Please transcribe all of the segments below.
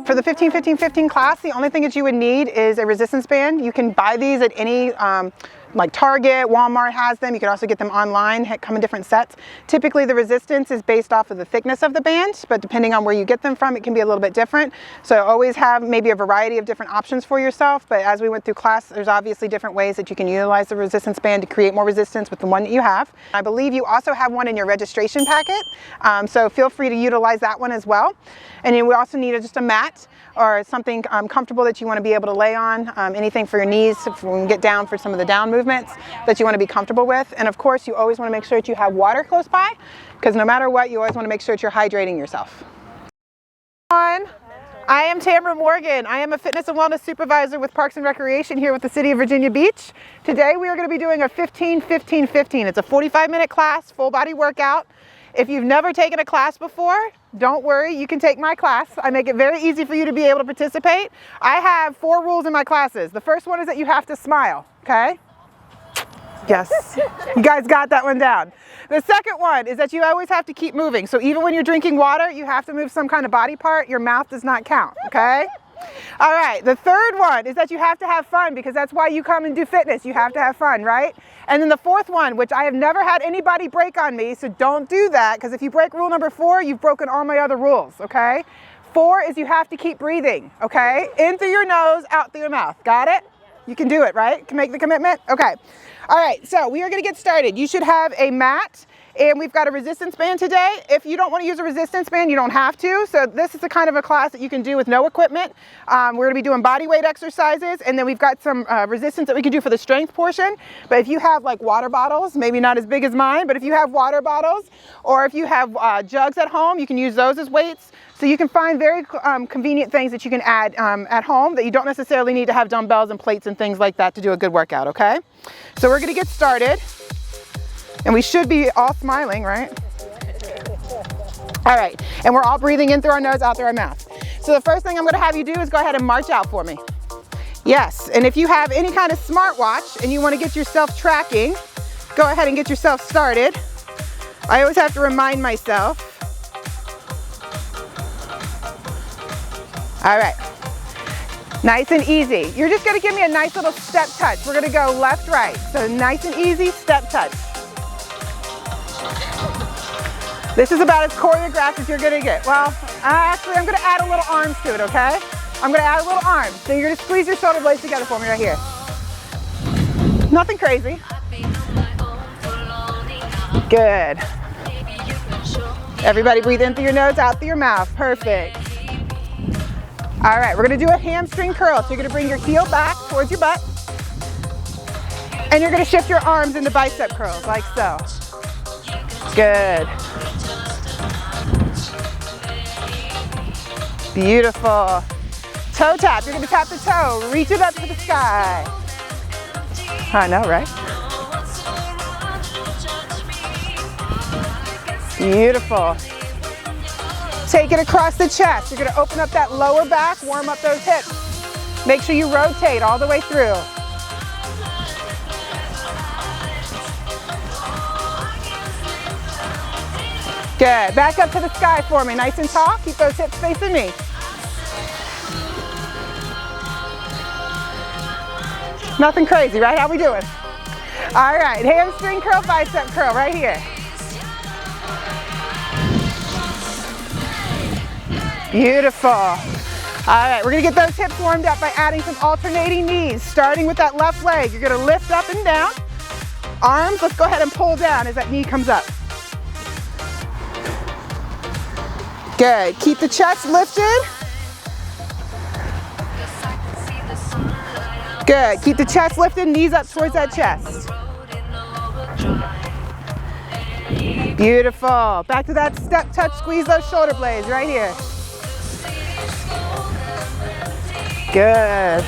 For the 15-15-15 class, the only thing that you would need is a resistance band. You can buy these at any, like Target, Walmart has them. You can also get them online, come in different sets. Typically the resistance is based off of the thickness of the band, but depending on where you get them from, it can be a little bit different. So always have maybe a variety of different options for yourself, but as we went through class, there's obviously different ways that you can utilize the resistance band to create more resistance with the one that you have. I believe you also have one in your registration packet, so feel free to utilize that one as well. And then we also need just a mat or something comfortable that you want to be able to lay on, anything for your knees, if we can get down for some of the down movements that you want to be comfortable with. And of course, you always want to make sure that you have water close by, because no matter what, you always want to make sure that you're hydrating yourself. I am Tamara Morgan. I am a fitness and wellness supervisor with Parks and Recreation here with the City of Virginia Beach. Today we are going to be doing a 15-15-15. It's a 45-minute class, full body workout. If you've never taken a class before, don't worry, you can take my class. I make it very easy for you to be able to participate. I have 4 rules in my classes. The first one is that you have to smile, okay? Yes, you guys got that one down. The second one is that you always have to keep moving. So even when you're drinking water, you have to move some kind of body part. Your mouth does not count, okay? All right, the third one is that you have to have fun, because that's why you come and do fitness. You have to have fun, right? And then the fourth one, which I have never had anybody break on me, so don't do that, because if you break rule number 4, you've broken all my other rules, okay? 4 is you have to keep breathing, okay? In through your nose, out through your mouth. Got it? You can do it, right? Can make the commitment? Okay. All right, so we are going to get started. You should have a mat. And we've got a resistance band today. If you don't want to use a resistance band, you don't have to. So this is the kind of a class that you can do with no equipment. We're going to be doing body weight exercises, and then we've got some resistance that we can do for the strength portion. But if you have like water bottles, maybe not as big as mine, but if you have water bottles, or if you have jugs at home, you can use those as weights. So you can find very convenient things that you can add at home that you don't necessarily need to have dumbbells and plates and things like that to do a good workout, okay? So we're going to get started. And we should be all smiling, right? All right, and we're all breathing in through our nose, out through our mouth. So the first thing I'm gonna have you do is go ahead and march out for me. Yes, and if you have any kind of smartwatch and you wanna get yourself tracking, go ahead and get yourself started. I always have to remind myself. All right, nice and easy. You're just gonna give me a nice little step touch. We're gonna go left, right. So nice and easy, step touch. This is about as choreographed as you're gonna get. Well, actually I'm gonna add a little arms to it, okay? I'm gonna add a little arms. So you're gonna squeeze your shoulder blades together for me right here. Nothing crazy. Good. Everybody breathe in through your nose, out through your mouth. Perfect. All right, we're gonna do a hamstring curl. So you're gonna bring your heel back towards your butt. And you're gonna shift your arms into bicep curls, like so. Good. Beautiful. Toe tap. You're going to tap the toe. Reach it up to the sky. I know, right? Beautiful. Take it across the chest. You're going to open up that lower back, warm up those hips. Make sure you rotate all the way through. Good. Back up to the sky for me. Nice and tall. Keep those hips facing me. Nothing crazy, right? How we doing? All right. Hamstring curl, bicep curl right here. Beautiful. All right. We're going to get those hips warmed up by adding some alternating knees. Starting with that left leg. You're going to lift up and down. Arms, let's go ahead and pull down as that knee comes up. Good. Keep the chest lifted. Good. Keep the chest lifted, knees up towards that chest. Beautiful. Back to that step touch. Squeeze those shoulder blades right here. Good.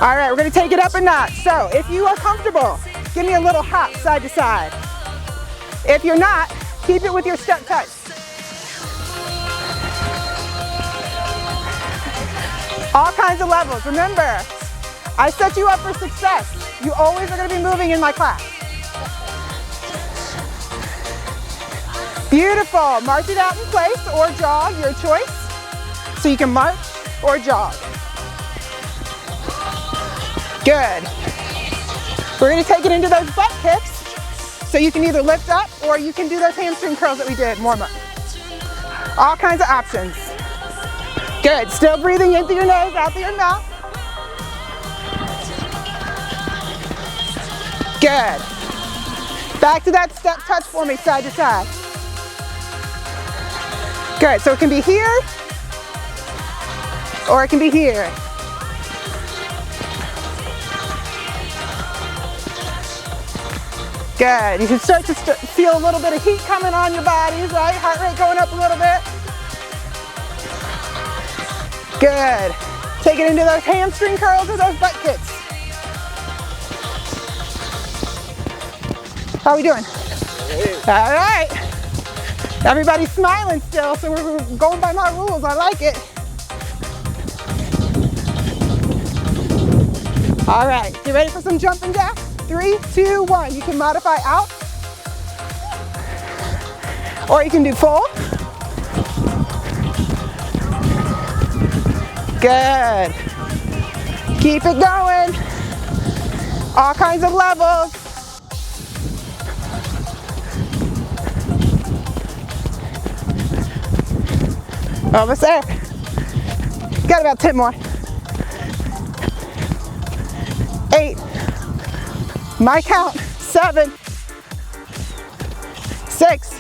All right, we're going to take it up a notch. So if you are comfortable, give me a little hop side to side. If you're not, keep it with your step touch. All kinds of levels. Remember, I set you up for success. You always are going to be moving in my class. Beautiful. March it out in place or jog, your choice. So you can march or jog. Good. We're going to take it into those butt kicks. So you can either lift up or you can do those hamstring curls that we did, warm up. All kinds of options. Good. Still breathing in through your nose, out through your mouth. Good. Back to that step touch for me, side to side. Good. So it can be here or it can be here. Good. You can start to feel a little bit of heat coming on your bodies, right? Heart rate going up a little bit. Good. Take it into those hamstring curls or those butt kicks. How are we doing? All right. Everybody's smiling still, so we're going by my rules. I like it. All right. You ready for some jumping jacks? 3, 2, 1. You can modify out, or you can do full. Good. Keep it going. All kinds of levels. Almost there. Got about 10 more. 8. My count. 7. 6.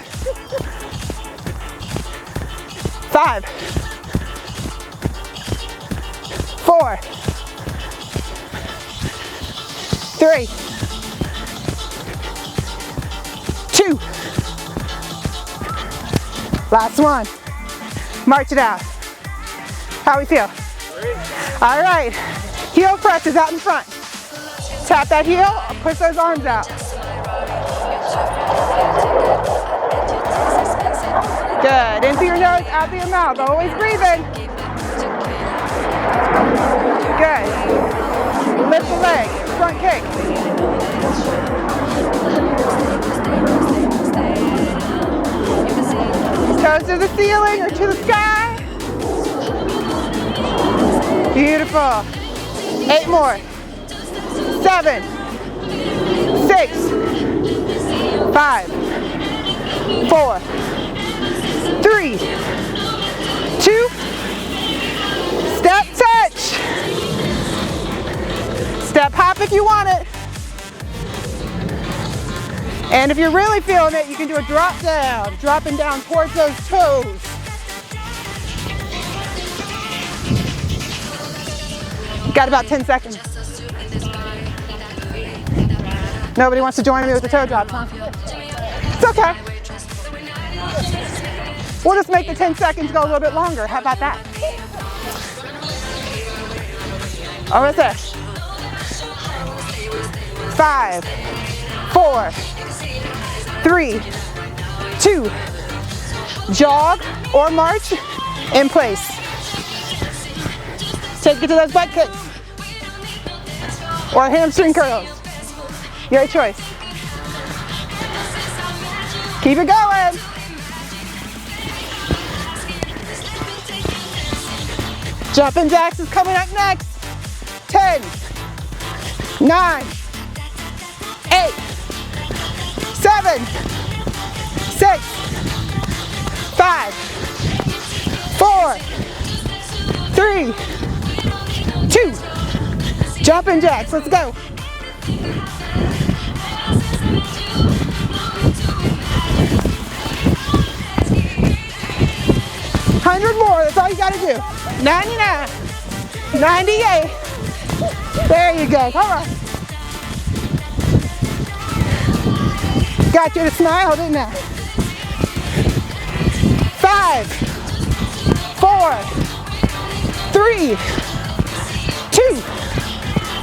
5. 4. 3. 2. Last one. March it out. How we feel? All right. Heel presses out in front. Tap that heel, push those arms out. Good. In through your nose, out through your mouth. Always breathing. Good. Lift the leg, front kick. Toes to the ceiling or to the sky. Beautiful. 8 more. 7, 6, 5, 4, 3, 2, step touch. Step hop if you want it. And if you're really feeling it, you can do a drop down, dropping down towards those toes. Got about 10 seconds. Nobody wants to join me with the toe drops, huh? It's okay. We'll just make the 10 seconds go a little bit longer. How about that? Almost there. 5, 4, 3, 2, jog or march in place. Take it to those butt kicks or hamstring curls. Your choice. Keep it going. Jumping jacks is coming up next. 10, 9, 8, 7, 6, 5, 4, 3, 2. Jumping jacks. Let's go. 100 more, that's all you gotta do. 99, 98. There you go, come on. Got you to smile, didn't I? 5, 4, 3, 2.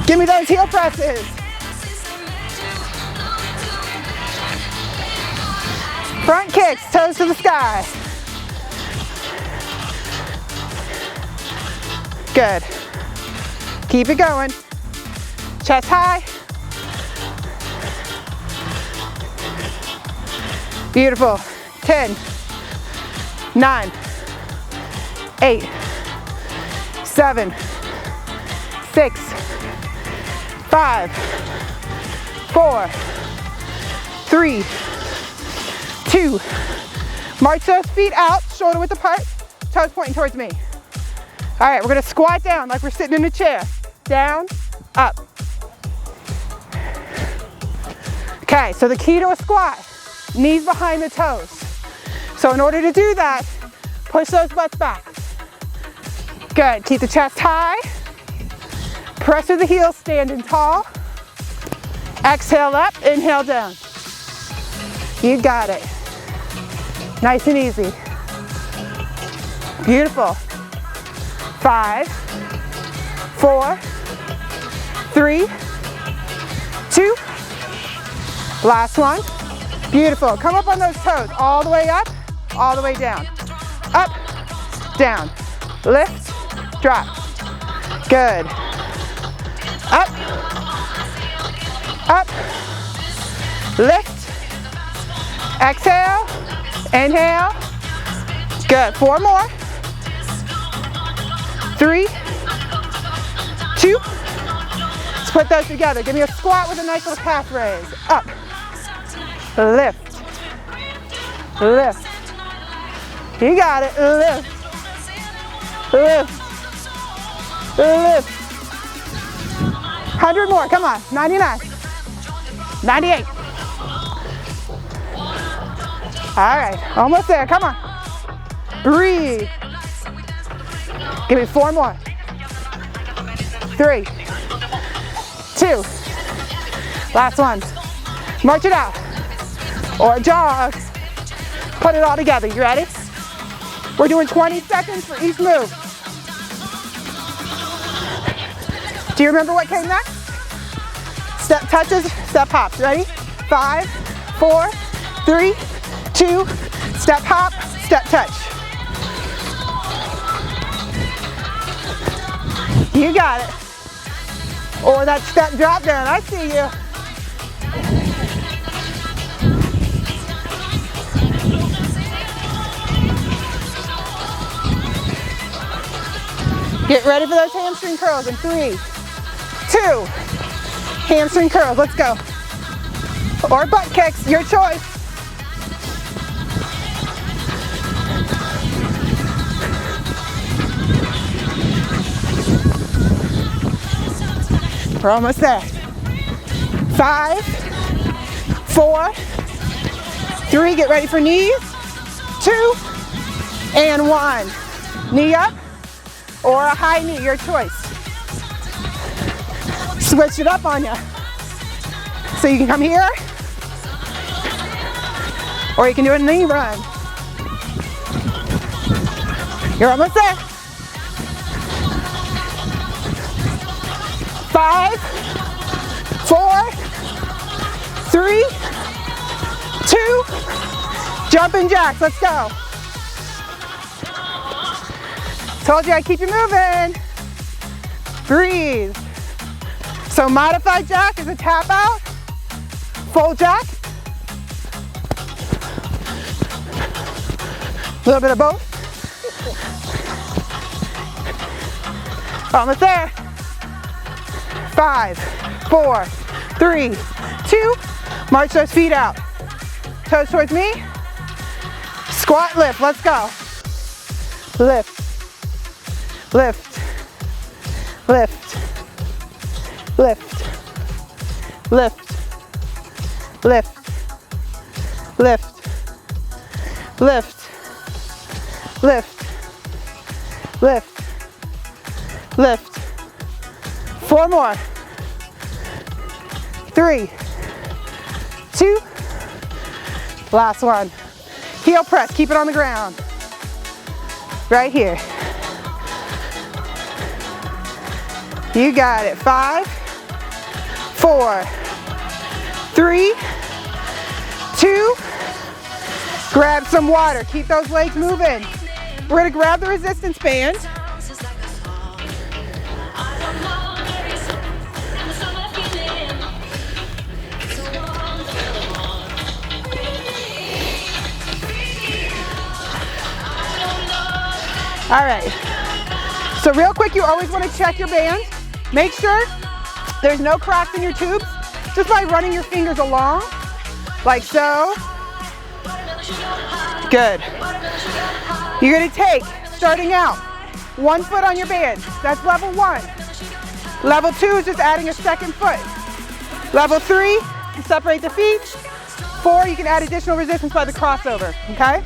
Give me those heel presses. Front kicks, toes to the sky. Good. Keep it going. Chest high. Beautiful. 10, 9, 8, 7, 6, 5, 4, 3, 2. March those feet out, shoulder width apart, toes pointing towards me. All right, we're gonna squat down like we're sitting in a chair. Down, up. Okay, so the key to a squat, knees behind the toes. So in order to do that, push those butts back. Good, keep the chest high. Press with the heels, standing tall. Exhale up, inhale down. You got it. Nice and easy. Beautiful. 5, 4, 3, 2. Last one. Beautiful. Come up on those toes. All the way up, all the way down. Up, down. Lift, drop. Good. Up, up, lift, exhale, inhale. Good. 4 more. 3, 2. Let's put those together. Give me a squat with a nice little calf raise. Up, lift, lift. You got it. Lift, lift, lift. 100 more. Come on. 99, 98. All right, almost there. Come on. Breathe. Give me 4 more. 3, 2. Last one. March it out. Or jog. Put it all together. You ready? We're doing 20 seconds for each move. Do you remember what came next? Step touches, step hops. Ready? 5, 4, 3, 2. Step hop, step touch. You got it. Or that step drop down. I see you. Get ready for those hamstring curls in 3, 2. Hamstring curls. Let's go. Or butt kicks. Your choice. We're almost there. 5, 4, 3. Get ready for knees. 2 and 1. Knee up or a high knee, your choice. Switch it up on you. So you can come here or you can do a knee run. You're almost there. 5, 4, 3, 2. Jumping jacks. Let's go. Told you I'd keep you moving. Breathe. So modified jack is a tap out. Full jack. A little bit of both. Almost there. 5, 4, 3, 2. March those feet out. Toes towards me. Squat, lift. Let's go. Lift. Lift. Lift. Lift. Lift. Lift. Lift. Lift. Lift. Lift. Lift. 4 more. 3, 2. Last one. Heel press. Keep it on the ground. Right here. You got it. 5, 4, 3, 2. Grab some water. Keep those legs moving. We're going to grab the resistance band. All right. So real quick, you always want to check your band. Make sure there's no cracks in your tubes just by running your fingers along, like so. Good. You're going to take, starting out, 1 foot on your band. That's level 1. Level 2 is just adding a second foot. Level 3, you separate the feet. 4, you can add additional resistance by the crossover, okay?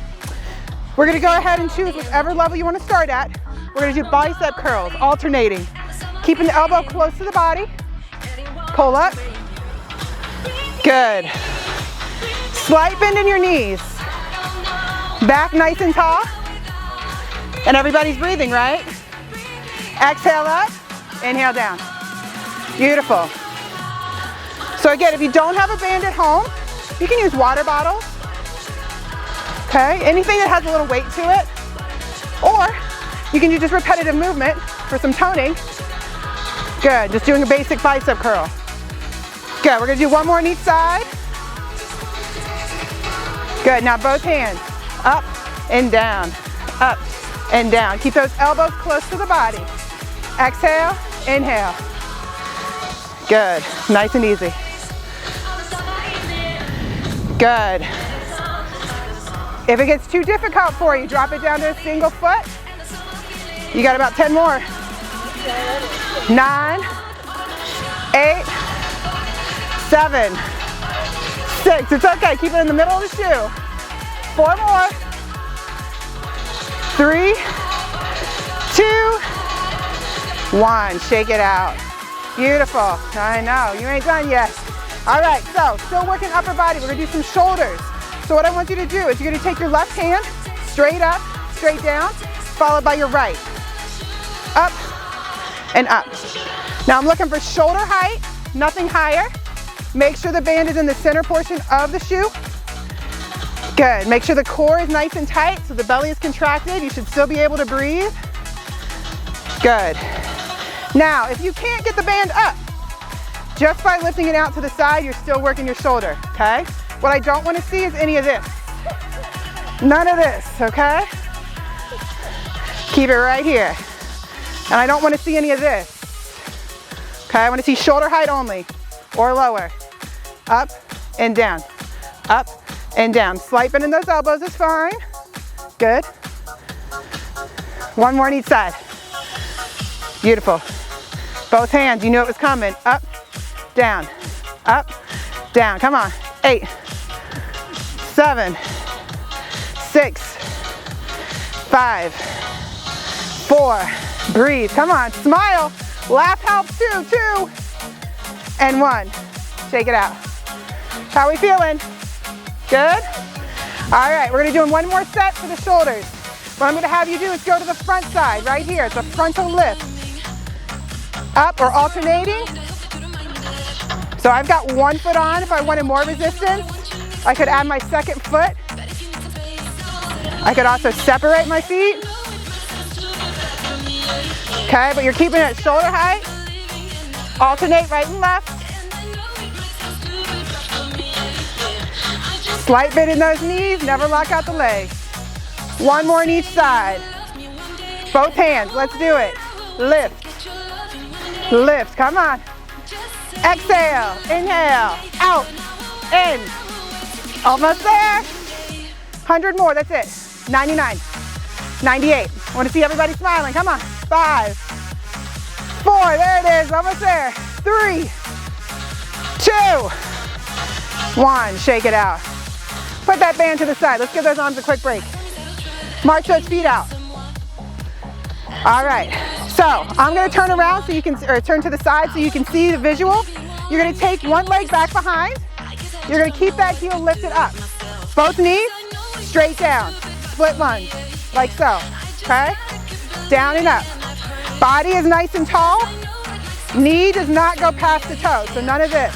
We're going to go ahead and choose whichever level you want to start at. We're going to do bicep curls, alternating. Keeping the elbow close to the body. Pull up. Good. Slight bend in your knees. Back nice and tall. And everybody's breathing, right? Exhale up, inhale down. Beautiful. So again, if you don't have a band at home, you can use water bottles. Okay, anything that has a little weight to it. Or you can do just repetitive movement for some toning. Good, just doing a basic bicep curl. Good, we're gonna do one more on each side. Good, now both hands, up and down, up and down. Keep those elbows close to the body. Exhale, inhale. Good, nice and easy. Good. If it gets too difficult for you, drop it down to a single foot. You got about 10 more. 9, 8, 7, 6. It's okay, keep it in the middle of the shoe. 4 more. 3, 2, 1. Shake it out. Beautiful. I know, you ain't done yet. All right, so still working upper body. We're gonna do some shoulders. So what I want you to do is you're gonna take your left hand, straight up, straight down, followed by your right. Up and up. Now I'm looking for shoulder height, nothing higher. Make sure the band is in the center portion of the shoe. Good, make sure the core is nice and tight so the belly is contracted. You should still be able to breathe. Good. Now, if you can't get the band up, just by lifting it out to the side, you're still working your shoulder, okay? What I don't want to see is any of this. None of this, okay? Keep it right here. And I don't want to see any of this. Okay, I want to see shoulder height only, or lower. Up and down, up and down. Slight bend in those elbows is fine. Good. One more on each side. Beautiful. Both hands, you knew it was coming. Up, down, up, down. Come on. 8, 7, 6, 5, 4. Breathe. Come on. Smile. Laugh helps too. 2 and 1. Shake it out. How are we feeling? Good? All right. We're going to do one more set for the shoulders. What I'm going to have you do is go to the front side right here. It's a frontal lift. Up or alternating. So I've got 1 foot on. If I wanted more resistance, I could add my second foot. I could also separate my feet. Okay, but you're keeping it at shoulder height. Alternate right and left. Slight bend in those knees, never lock out the legs. 1 more on each side. Both hands, let's do it. Lift, lift, come on. Exhale, inhale, out, in. Almost there. 100 more, that's it. 99, 98. I want to see everybody smiling, come on. 5, 4, there it is, almost there. 3, 2, 1, shake it out. Put that band to the side. Let's give those arms a quick break. March those feet out. All right, so I'm gonna turn around so you can, or turn to the side so you can see the visual. You're gonna take one leg back behind. You're gonna keep that heel lifted up. Both knees straight down. Split lunge, like so, okay? Down and up. Body is nice and tall. Knee does not go past the toe, so none of this.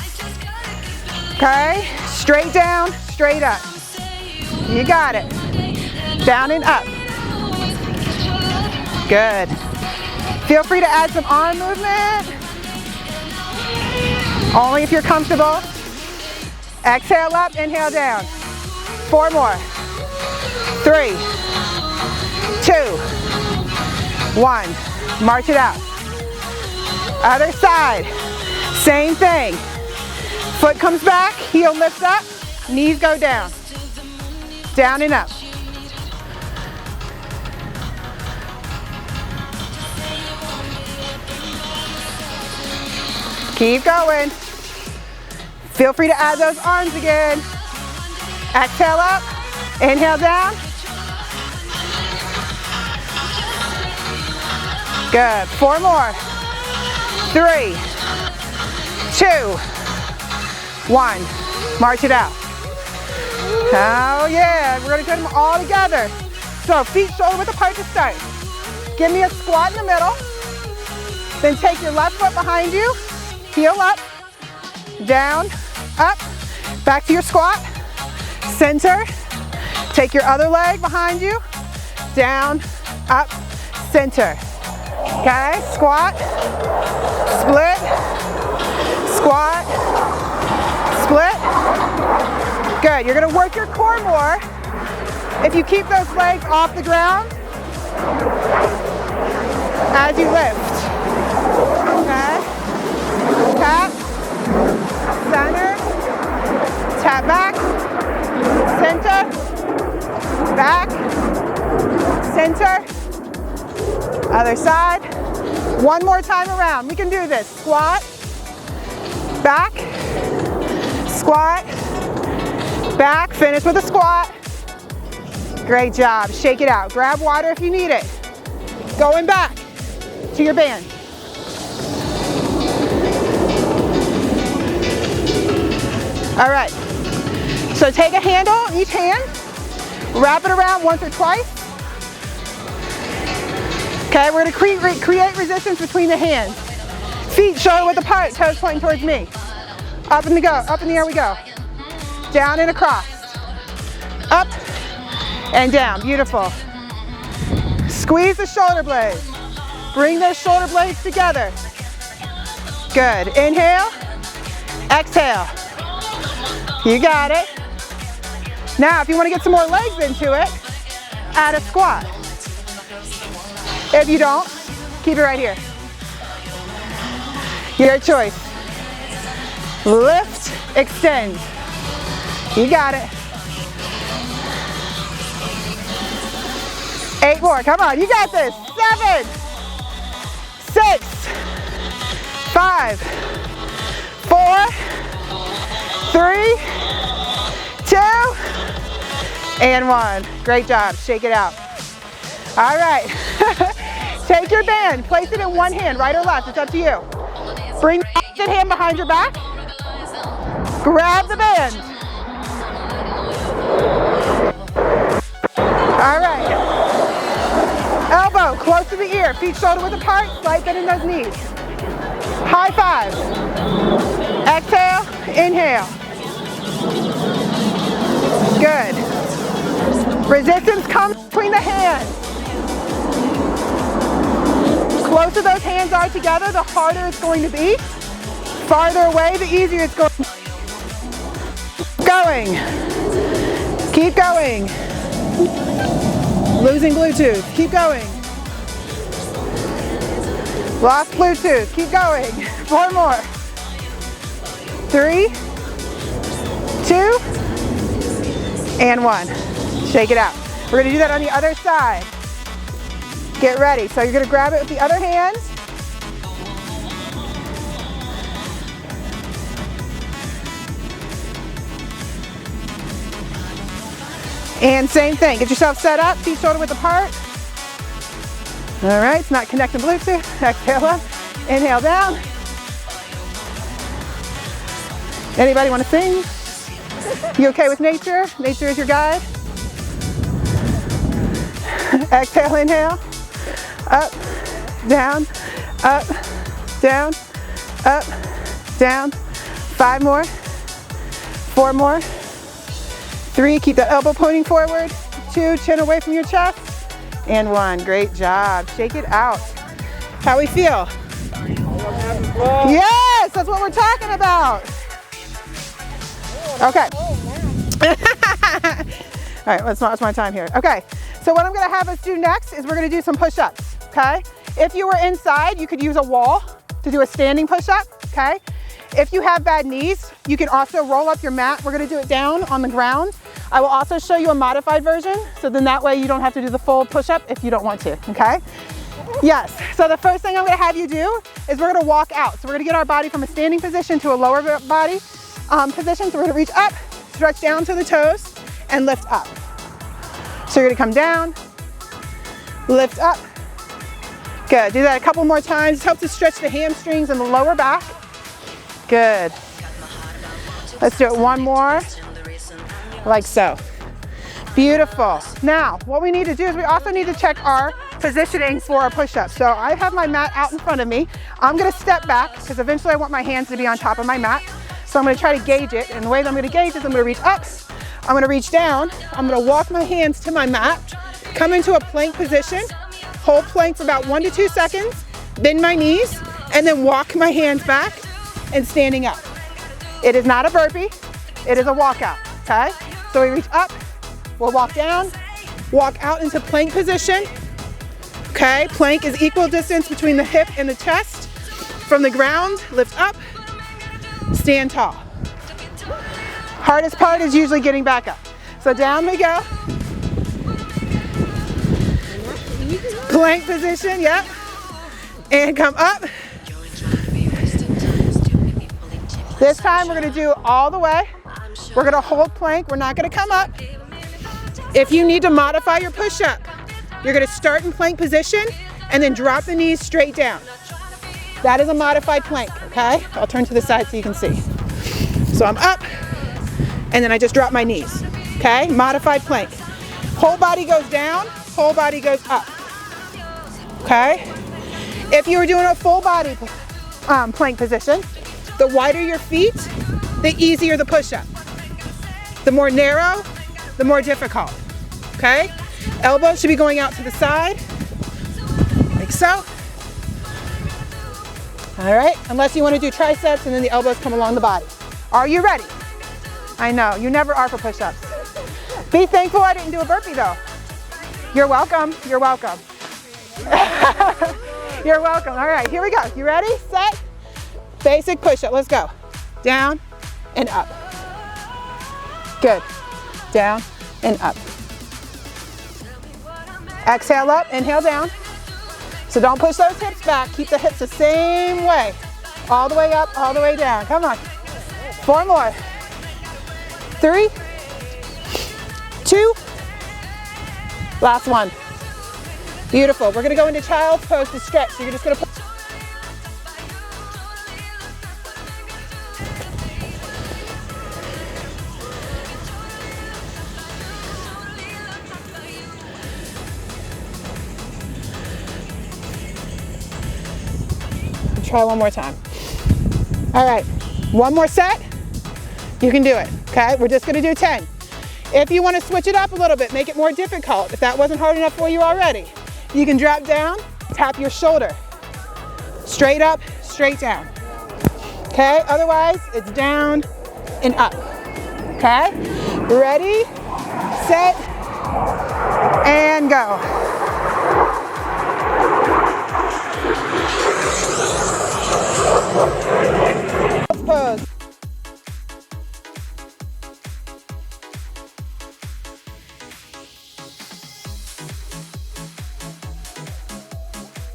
Okay, straight down, straight up. You got it. Down and up. Good. Feel free to add some arm movement. Only if you're comfortable. Exhale up, inhale down. 4 more. 3, 2, 1. March it out. Other side. Same thing. Foot comes back, heel lifts up, knees go down. Down and up. Keep going. Feel free to add those arms again. Exhale up, inhale down. Good, 4 more. 3, 2, 1. March it out. Oh yeah, we're gonna do them all together. So feet shoulder width apart to start. Give me a squat in the middle. Then take your left foot behind you, heel up, down, up, back to your squat, center. Take your other leg behind you, down, up, center. Okay, squat, split, squat, split. Good, you're gonna work your core more if you keep those legs off the ground as you lift. Okay, tap, center, tap back, center, back, center, other side. One more time around, we can do this. Squat, back, squat, back, finish with a squat. Great job, shake it out. Grab water if you need it. Going back to your band. All right, so take a handle in each hand, wrap it around once or twice. Okay, we're gonna create resistance between the hands. Feet shoulder width apart, toes pointing towards me. Up in the air we go. Down and across. Up and down, beautiful. Squeeze the shoulder blades. Bring those shoulder blades together. Good, inhale, exhale. You got it. Now, if you want to get some more legs into it, add a squat. If you don't, keep it right here. Your choice. Lift, extend. You got it. 8 more, come on, you got this. 7, 6, 5, 4, 3, 2, and 1. Great job, shake it out. All right, take your band, place it in one hand, right or left, it's up to you. Bring the opposite hand behind your back, grab the band. All right, elbow close to the ear, feet shoulder width apart, slight bend in those knees. High five, exhale, inhale. Good. Resistance comes between the hands. Closer those hands are together, the harder it's going to be. Farther away, the easier it's going to be. Going. Keep going. Losing Bluetooth. Keep going. Lost Bluetooth. Keep going. 4 more. 3, 2, and 1. Shake it out. We're going to do that on the other side. Get ready. So you're going to grab it with the other hand. And same thing. Get yourself set up, feet shoulder width apart. All right, it's not connecting Bluetooth. Exhale up, inhale down. Anybody want to sing? You okay with nature? Nature is your guide. Exhale, inhale. Up, down, up, down, up, down. 5 more. 4 more. 3, keep that elbow pointing forward. 2, chin away from your chest. And 1, great job. Shake it out. How we feel? Yes, that's what we're talking about. Okay. All right, let's watch my time here. Okay, so what I'm gonna have us do next is we're gonna do some push-ups. okay? If you were inside, you could use a wall to do a standing push-up, okay? If you have bad knees, you can also roll up your mat. We're gonna do it down on the ground. I will also show you a modified version, so then that way you don't have to do the full push-up if you don't want to, okay? Yes, so the first thing I'm gonna have you do is we're gonna walk out. So we're gonna get our body from a standing position to a lower body position. So we're gonna reach up, stretch down to the toes, and lift up. So you're gonna come down, lift up. Good, do that a couple more times. It helps to stretch the hamstrings and the lower back. Good. Let's do it one more, like so. Beautiful. Now, what we need to do is we also need to check our positioning for our push-up. So I have my mat out in front of me. I'm gonna step back because eventually I want my hands to be on top of my mat. So I'm gonna try to gauge it. And the way that I'm gonna gauge is I'm gonna reach up, I'm gonna reach down, I'm gonna walk my hands to my mat, come into a plank position, hold plank for about 1 to 2 seconds, bend my knees, and then walk my hands back and standing up. It is not a burpee, it is a walkout, okay? So we reach up, we'll walk down, walk out into plank position. Okay, plank is equal distance between the hip and the chest. From the ground, lift up, stand tall. Hardest part is usually getting back up. So down we go. Plank position, yep. And come up. This time we're gonna do all the way. We're gonna hold plank, we're not gonna come up. If you need to modify your push-up, you're gonna start in plank position and then drop the knees straight down. That is a modified plank, okay? I'll turn to the side so you can see. So I'm up, and then I just drop my knees, okay? Modified plank. Whole body goes down, whole body goes up, okay? If you were doing a full body plank position, the wider your feet, the easier the push-up. The more narrow, the more difficult, okay? Elbows should be going out to the side, like so. All right, unless you want to do triceps and then the elbows come along the body. Are you ready? I know, you never are for push-ups. Be thankful I didn't do a burpee though. You're welcome, you're welcome. You're welcome, all right, here we go. You ready, set, basic push-up, let's go. Down and up. Good, down and up. Exhale up, inhale down. So don't push those hips back. Keep the hips the same way. All the way up, all the way down. Come on. 4 more. 3, 2, last one. Beautiful. We're gonna go into child's pose to stretch. So you're just gonna put try one more time. All right, one more set. You can do it, okay? We're just gonna do 10. If you wanna switch it up a little bit, make it more difficult, if that wasn't hard enough for you already, you can drop down, tap your shoulder. Straight up, straight down. Okay, otherwise it's down and up, okay? Ready, set, and go. Pose.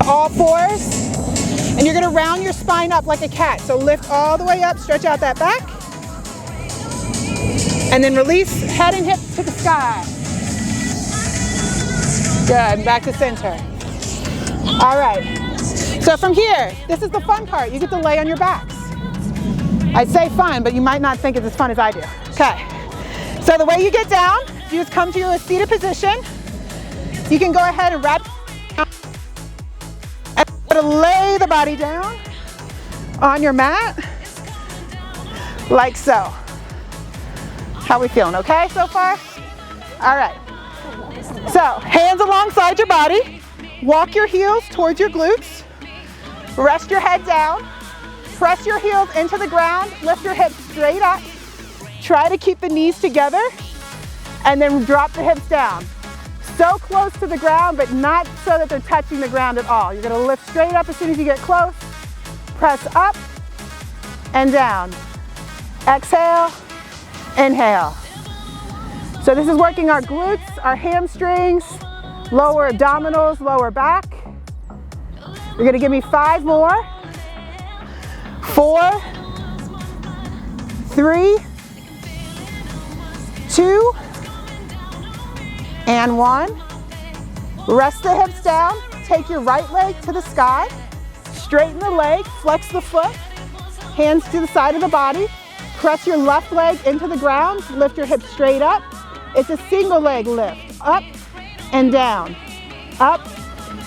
All fours, and you're gonna round your spine up like a cat. So lift all the way up, stretch out that back, and then release head and hip to the sky. Good, back to center. All right, so from here, this is the fun part. You get to lay on your backs. I'd say fun, but you might not think it's as fun as I do. Okay, so the way you get down, you just come to a seated position. You can go ahead and wrap and lay the body down on your mat, like so. How we feeling, okay so far? All right, so hands alongside your body, walk your heels towards your glutes, rest your head down, press your heels into the ground, lift your hips straight up, try to keep the knees together, and then drop the hips down. So close to the ground, but not so that they're touching the ground at all. You're gonna lift straight up as soon as you get close. Press up and down. Exhale, inhale. So this is working our glutes, our hamstrings, lower abdominals, lower back. You're gonna give me 5 more. 4, 3, 2, and 1. Rest the hips down. Take your right leg to the sky. Straighten the leg, flex the foot. Hands to the side of the body. Press your left leg into the ground. Lift your hips straight up. It's a single leg lift. Up and down. Up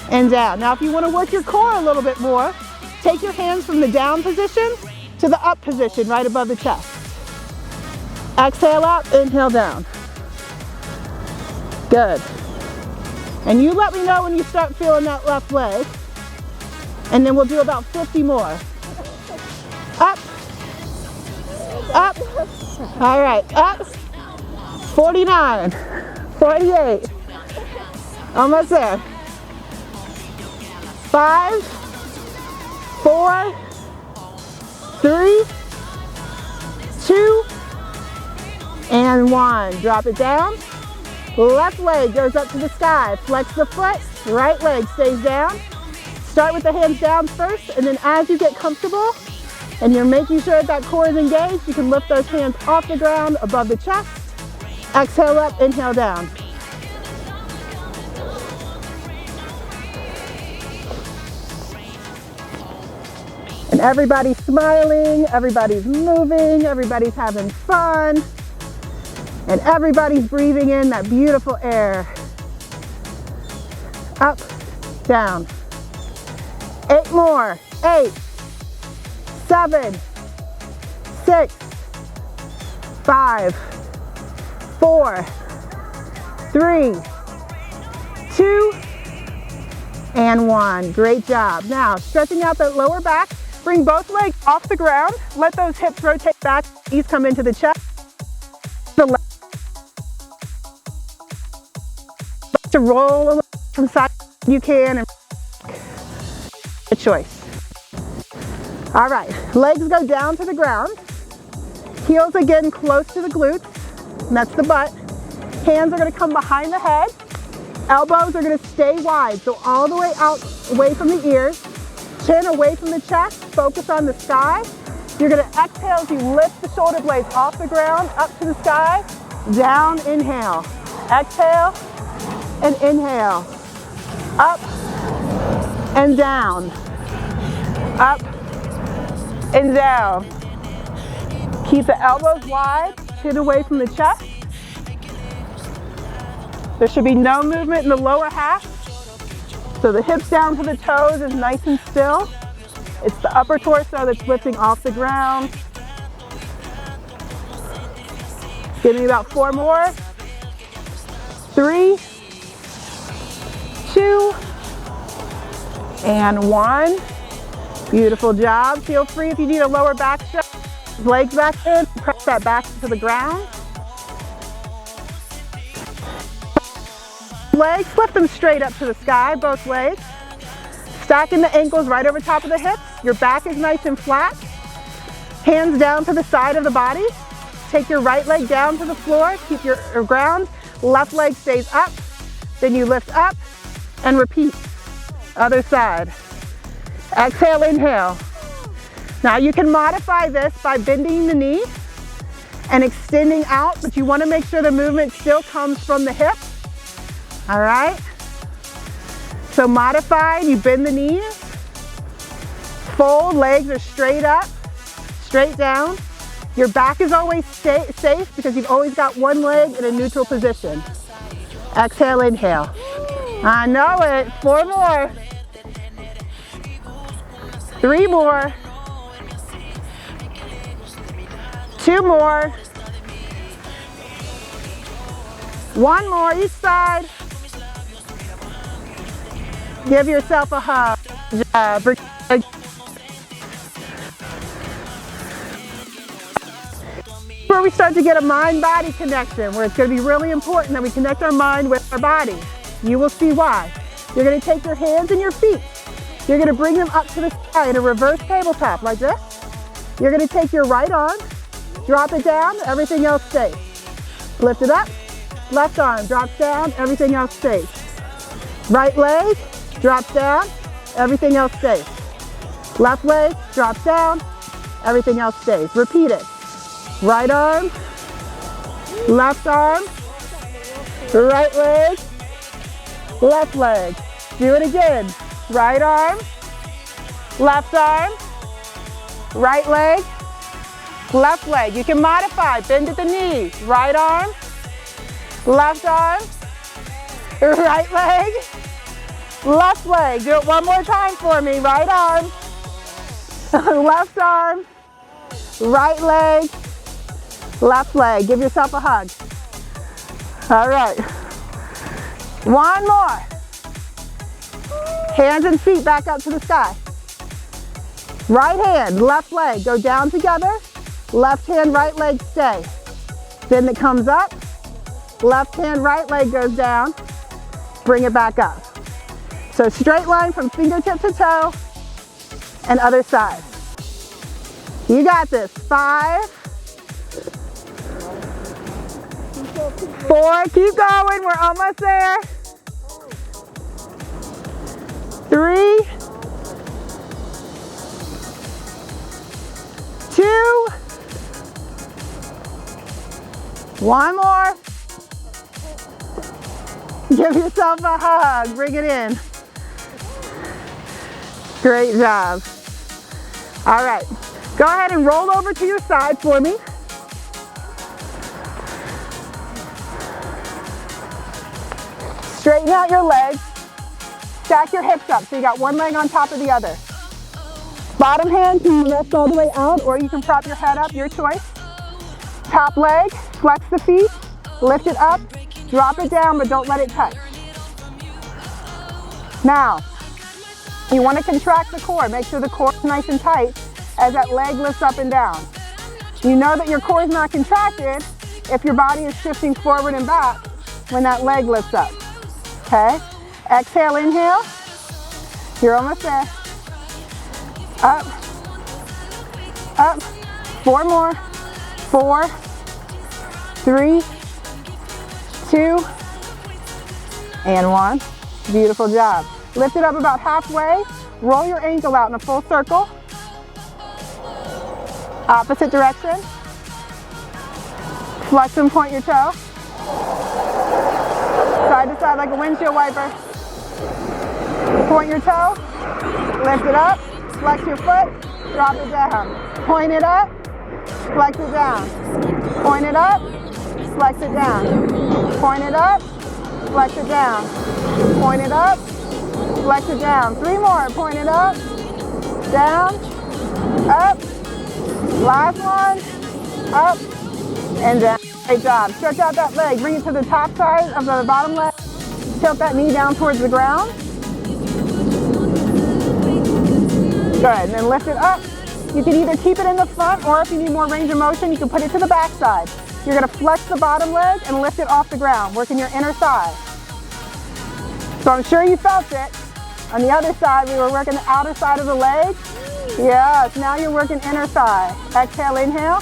and down. Now if you want to work your core a little bit more, take your hands from the down position to the up position right above the chest. Exhale up, inhale down. Good. And you let me know when you start feeling that left leg. And then we'll do about 50 more. Up. Up. All right, up. 49, 48. Almost there. 5, 4, 3, 2, and 1. Drop it down. Left leg goes up to the sky. Flex the foot. Right leg stays down. Start with the hands down first, and then as you get comfortable and you're making sure that core is engaged, you can lift those hands off the ground above the chest. Exhale up, inhale down. And everybody's smiling, everybody's moving, everybody's having fun, and everybody's breathing in that beautiful air. Up, down. 8 more. 8, 7, 6, 5, 4, 3, 2, and 1. Great job. Now, stretching out that lower back. Bring both legs off the ground. Let those hips rotate back. Knees come into the chest. The left to roll from side you can, and a choice. All right, legs go down to the ground. Heels again close to the glutes, and that's the butt. Hands are gonna come behind the head. Elbows are gonna stay wide, so all the way out, away from the ears. Chin away from the chest, focus on the sky. You're gonna exhale as you lift the shoulder blades off the ground, up to the sky, down, inhale. Exhale and inhale. Up and down. Up and down. Keep the elbows wide, chin away from the chest. There should be no movement in the lower half. So the hips down to the toes is nice and still. It's the upper torso that's lifting off the ground. Give me about 4 more. 3, 2, and 1. Beautiful job. Feel free if you need a lower back stretch. Legs back in, press that back to the ground. Legs, lift them straight up to the sky, both legs. Stacking the ankles right over top of the hips. Your back is nice and flat. Hands down to the side of the body. Take your right leg down to the floor, keep your ground. Left leg stays up. Then you lift up and repeat. Other side. Exhale, inhale. Now you can modify this by bending the knee and extending out, but you want to make sure the movement still comes from the hip. All right? So modified, you bend the knees, fold, legs are straight up, straight down. Your back is always safe because you've always got one leg in a neutral position. Exhale, inhale. I know it. 4 more. 3 more. 2 more. 1 more each side. Give yourself a hug. where we start to get a mind-body connection, where it's going to be really important that we connect our mind with our body. You will see why. You're going to take your hands and your feet. You're going to bring them up to the sky in a reverse tabletop like this. You're going to take your right arm, drop it down, everything else stays. Lift it up, left arm drops down, everything else stays. Right leg drops down, everything else stays. Left leg drops down, everything else stays. Repeat it. Right arm, left arm, right leg, left leg. Do it again. Right arm, left arm, right leg, left leg. You can modify, bend at the knee. Right arm, left arm, right leg, left leg. Do it one more time for me. Right arm, left arm, right leg, left leg. Give yourself a hug. All right. One more. Hands and feet back up to the sky. Right hand, left leg, go down together. Left hand, right leg, stay. Then it comes up. Left hand, right leg goes down. Bring it back up. So straight line from fingertip to toe and other side. You got this. 5, 4, keep going, we're almost there. 3, 2, 1 more. Give yourself a hug, bring it in. Great job. All right, go ahead and roll over to your side for me. Straighten out your legs. Stack your hips up so you got one leg on top of the other. Bottom hand can rest all the way out, or you can prop your head up, your choice. Top leg, flex the feet, lift it up, drop it down, but don't let it touch. Now, you want to contract the core. Make sure the core is nice and tight as that leg lifts up and down. You know that your core is not contracted if your body is shifting forward and back when that leg lifts up. Okay? Exhale, inhale. You're almost there. Up. Up. 4 more. 4, 3, 2, and 1. Beautiful job. Lift it up about halfway. Roll your ankle out in a full circle. Opposite direction. Flex and point your toe. Side to side like a windshield wiper. Point your toe, lift it up, flex your foot, drop it down. Point it up, flex it down. Point it up, flex it down. Point it up, flex it down. Point it up, flex it down. 3 more, point it up, down, up. Last one, up, and down. Great job. Stretch out that leg, bring it to the top side of the bottom leg. Tilt that knee down towards the ground. Good, and then lift it up. You can either keep it in the front, or if you need more range of motion, you can put it to the back side. You're gonna flex the bottom leg and lift it off the ground, working your inner thigh. So I'm sure you felt it. On the other side, we were working the outer side of the leg. Yes, now you're working inner thigh. Exhale, inhale.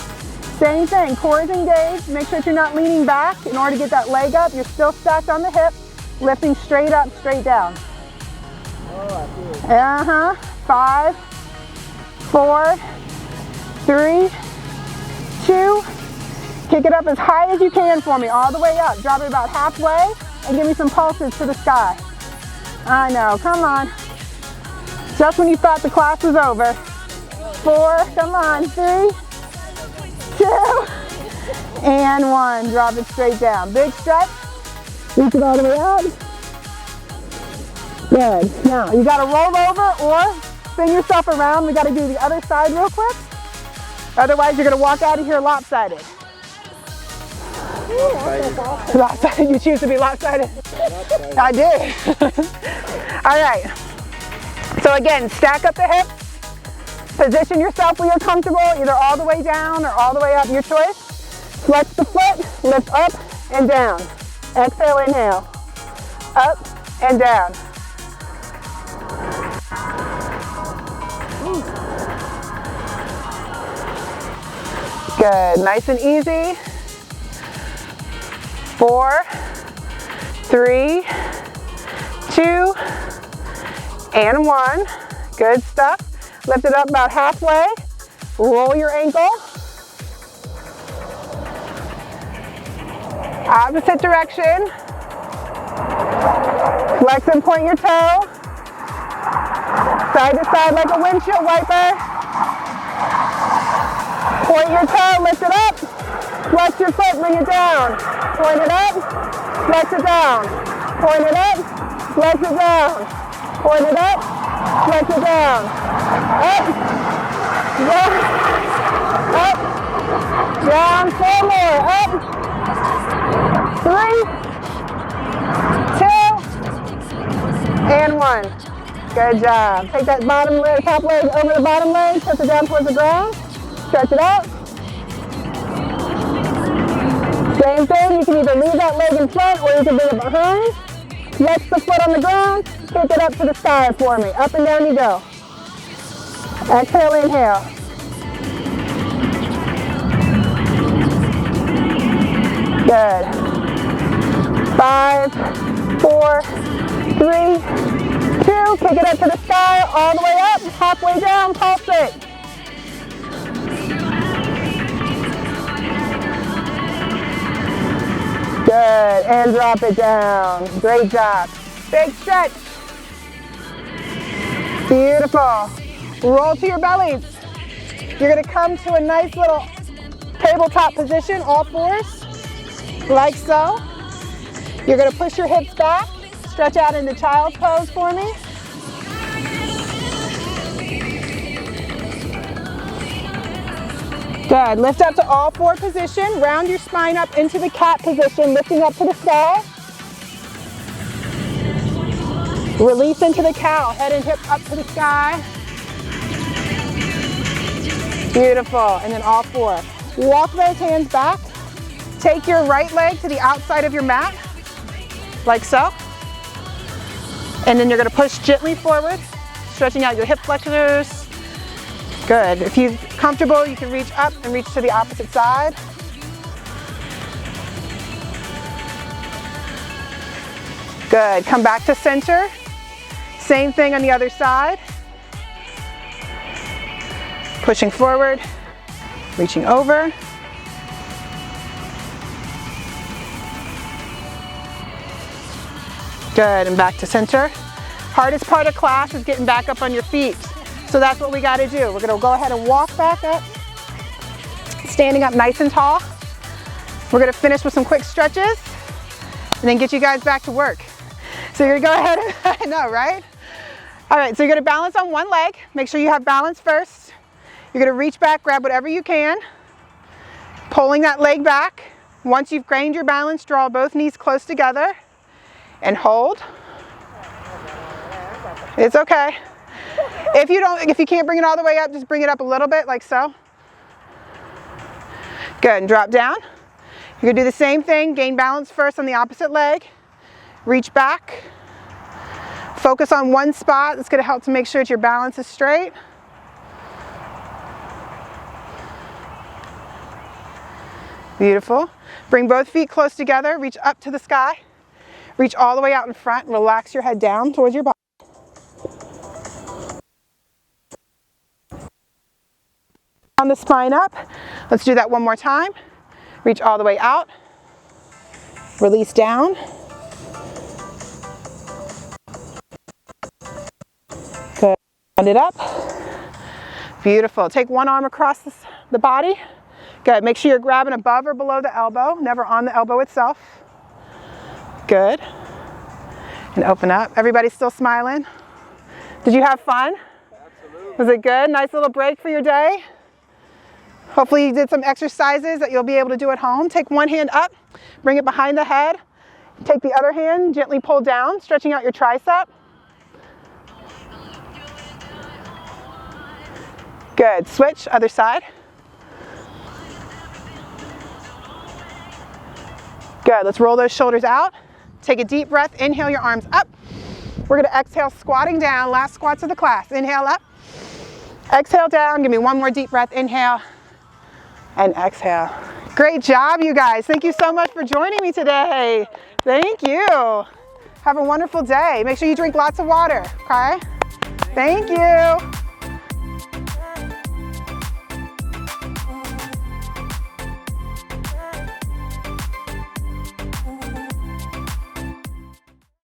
Same thing, core is engaged. Make sure that you're not leaning back in order to get that leg up. You're still stacked on the hip, lifting straight up, straight down. 5, 4, 3, 2. Kick it up as high as you can for me, all the way up. Drop it about halfway and give me some pulses to the sky. I know, come on. Just when you thought the class was over. 4, come on, 3, 2, and 1. Drop it straight down. Big stretch. Reach it all the way out. Good. Now, you got to roll over or spin yourself around. We got to do the other side real quick. Otherwise, you're going to walk out of here lopsided. Lopsided. You choose to be lopsided? I did. All right. So again, stack up the hips. Position yourself where you're comfortable, either all the way down or all the way up, your choice. Flex the foot, lift up and down. Exhale, inhale. Up and down. Good, nice and easy. 4, 3, 2, and 1. Good stuff. Lift it up about halfway. Roll your ankle. Opposite direction. Flex and point your toe. Side to side like a windshield wiper. Point your toe, lift it up. Flex your foot, bring it down. Point it up, flex it down. Point it up, flex it down. Point it up, flex it down. Up, down, up, down, 4 more. Up, 3, 2, and 1. Good job. Take that bottom leg, top leg over the bottom leg, push it down towards the ground. Stretch it out. Same thing, you can either leave that leg in front or you can bring it behind. Flex the foot on the ground, kick it up to the sky for me. Up and down you go. Exhale, inhale. Good. 5, 4, 3, 2. Kick it up to the sky, all the way up, halfway down, pulsate. Good, and drop it down. Great job. Big stretch. Beautiful. Roll to your bellies. You're gonna come to a nice little tabletop position, all fours, like so. You're gonna push your hips back, stretch out into child's pose for me. Good, lift up to all 4 position, round your spine up into the cat position, lifting up to the sky. Release into the cow, head and hips up to the sky. Beautiful, and then all 4. Walk those hands back. Take your right leg to the outside of your mat, like so. And then you're gonna push gently forward, stretching out your hip flexors. Good. If you're comfortable, you can reach up and reach to the opposite side. Good. Come back to center. Same thing on the other side. Pushing forward, reaching over. Good, and back to center. Hardest part of class is getting back up on your feet. So that's what we got to do. We're going to go ahead and walk back up, standing up nice and tall. We're going to finish with some quick stretches and then get you guys back to work. So you're going to go ahead and, I know, right? All right, so you're going to balance on one leg. Make sure you have balance first. You're going to reach back, grab whatever you can, pulling that leg back. Once you've gained your balance, draw both knees close together and hold. It's okay. If you can't bring it all the way up, just bring it up a little bit, like so. Good, and drop down. You're gonna do the same thing, gain balance first on the opposite leg. Reach back. Focus on one spot. That's gonna help to make sure that your balance is straight. Beautiful. Bring both feet close together, reach up to the sky. Reach all the way out in front, relax your head down towards your body. On the spine up. Let's do that one more time. Reach all the way out. Release down. Good. Round it up. Beautiful. Take one arm across the body. Good. Make sure you're grabbing above or below the elbow, never on the elbow itself. Good. And open up. Everybody still smiling? Did you have fun? Absolutely. Was it good? Nice little break for your day? Hopefully you did some exercises that you'll be able to do at home. Take one hand up, bring it behind the head. Take the other hand, gently pull down, stretching out your tricep. Good. Switch, other side. Good, let's roll those shoulders out. Take a deep breath, inhale your arms up. We're gonna exhale, squatting down, last squats of the class. Inhale up, exhale down, give me one more deep breath, inhale, and exhale. Great job, you guys. Thank you so much for joining me today. Thank you. Have a wonderful day. Make sure you drink lots of water, okay? Thank you.